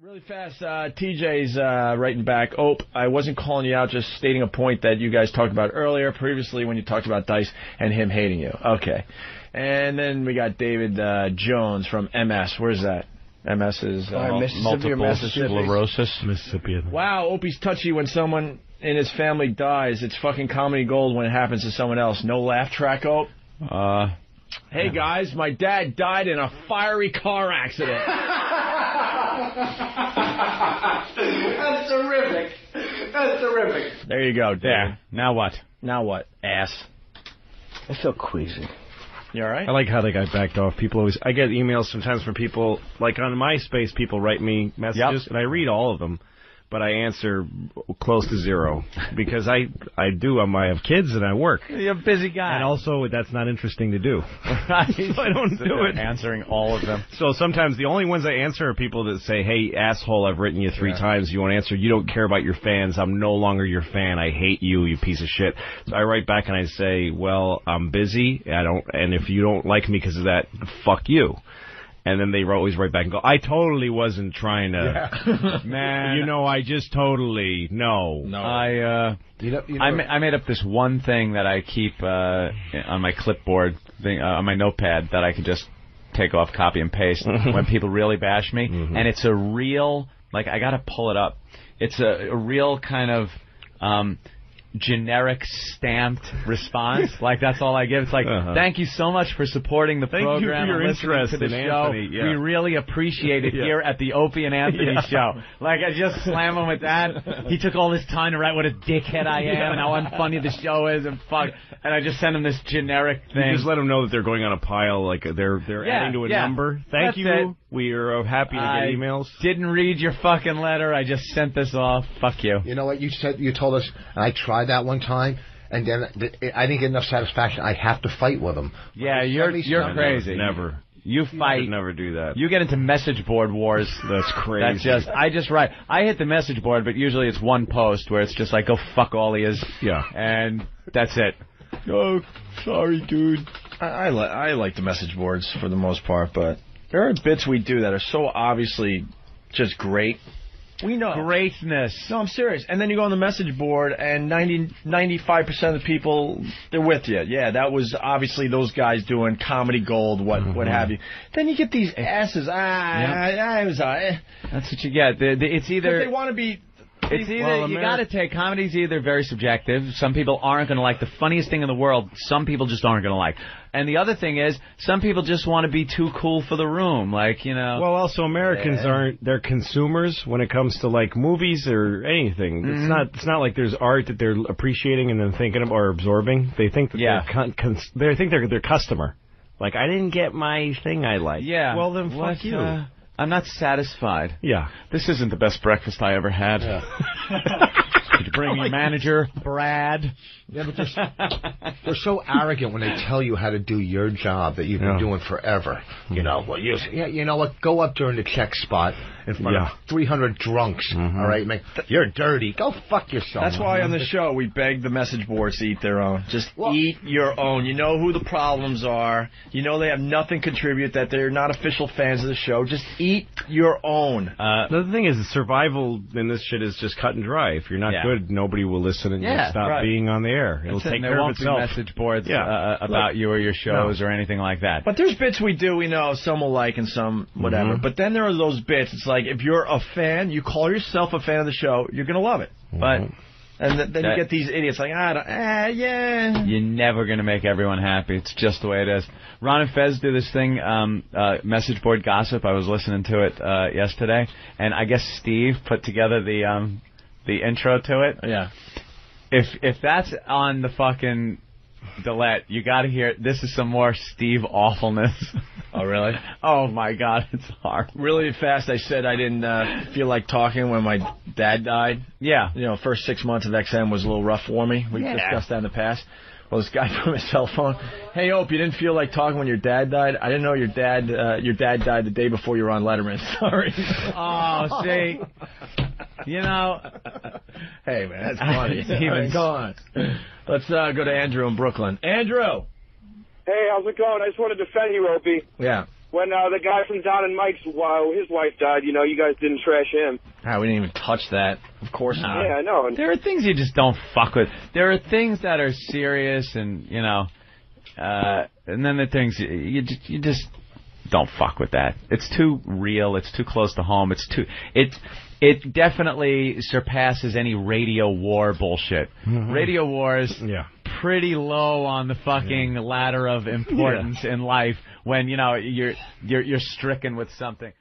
Really fast, TJ's writing back. I wasn't calling you out, just stating a point that you guys talked about earlier, previously, when you talked about Dice and him hating you. Okay. And then we got David Jones from MS. Where's that? MS is multiple sclerosis. Mississippian. Wow, Opie's touchy when someone in his family dies. It's fucking comedy gold when it happens to someone else. No laugh track, Ope? Hey, guys, my dad died in a fiery car accident. That's terrific. That's terrific. There you go, Dad. Yeah. Now what? Now what? Ass. I feel queasy. You all right? I like how they got backed off. People always. I get emails sometimes from people, like on MySpace, people write me messages, and I read all of them, but I answer close to zero because I have kids and I work. You're a busy guy. And also, that's not interesting to do. So I don't do it. Answering all of them. So sometimes the only ones I answer are people that say, hey, asshole, I've written you 3 times. You won't answer. You don't care about your fans. I'm no longer your fan. I hate you, you piece of shit. So I write back and I say, well, I'm busy. And if you don't like me because of that, fuck you. And then they always write back and go, I totally wasn't trying to, man, I just totally, no. I made up this one thing that I keep on my clipboard, on my notepad, that I can just take off, copy, and paste when people really bash me. And it's a real, I got to pull it up. It's a real kind of generic stamped response. That's all I give. It's thank you so much for supporting the program. Thank you for your interest to the in show. Anthony. Yeah. We really appreciate it here at the Opie and Anthony show. I just slam him with that. He took all this time to write what a dickhead I am and how unfunny the show is and fuck. And I just send him this generic thing. You just let them know that they're going on a pile, they're adding to a number. Thank you. It. We are happy to get emails. Didn't read your fucking letter. I just sent this off. Fuck you. You know what you said? You told us, and I tried that one time, and then I didn't get enough satisfaction. I have to fight with them. Yeah, you're crazy. Never. You fight. You never do that. You get into message board wars. That's crazy. I just write. I hit the message board, but usually it's one post where it's just go fuck all he is. Yeah. And that's it. Oh, sorry, dude. I like the message boards for the most part, but there are bits we do that are so obviously just great. We know. Greatness. No, I'm serious. And then you go on the message board, and 95% of the people, they're with you. Yeah, that was obviously those guys doing comedy gold, what have you. Then you get these asses. That's what you get. It's either... They want to be... It's either you got to take comedy's either very subjective. Some people aren't going to like the funniest thing in the world. Some people just aren't going to like. And the other thing is, some people just want to be too cool for the room, Well, also Americans aren't. They're consumers when it comes to movies or anything. It's not like there's art that they're appreciating and then thinking of or absorbing. They think that they think they're their customer. I didn't get my thing I like. Yeah. Well, then fuck you. I'm not satisfied. Yeah. This isn't the best breakfast I ever had. Yeah. Could you bring your manager, Brad? Yeah, but they're so arrogant when they tell you how to do your job that you've been doing forever. You know what? Go up during the check spot in front of 300 drunks. All right, you're dirty. Go fuck yourself. That's why on the show we beg the message boards to eat their own. Just eat your own. You know who the problems are. You know they have nothing to contribute. That they're not official fans of the show. Just eat your own. The thing is, survival in this shit is just cut and dry. If you're not good, nobody will listen and you'll stop being on the air. It'll take care of itself. There won't be message boards about you or your shows or anything like that. But there's bits we do, we know, some will like and some whatever. But then there are those bits, it's if you're a fan, you call yourself a fan of the show, you're going to love it. But and then you get these idiots You're never going to make everyone happy. It's just the way it is. Ron and Fez do this thing, message board gossip. I was listening to it yesterday, and I guess Steve put together the intro to it. Yeah. If that's on the fucking Delete, you got to hear it. This is some more Steve awfulness. Oh, really? Oh, my God, it's hard. Really fast, I said I didn't feel like talking when my dad died. Yeah. First 6 months of XM was a little rough for me. We've discussed that in the past. Well, this guy from his cell phone. Hey, Ope, you didn't feel like talking when your dad died? I didn't know your dad died the day before you were on Letterman. Sorry. Oh, see. Hey, man, that's funny. Go on. Let's go to Andrew in Brooklyn. Andrew! Hey, how's it going? I just want to defend you, Opie. Yeah. when the guy from Don and Mike's, his wife died, you guys didn't trash him. We didn't even touch that. Of course not. Yeah, I know. There are things you just don't fuck with. There are things that are serious and, and then the things you just don't fuck with that. It's too real. It's too close to home. It definitely surpasses any radio war bullshit. Mm-hmm. Radio wars, pretty low on the fucking ladder of importance in life when you're stricken with something.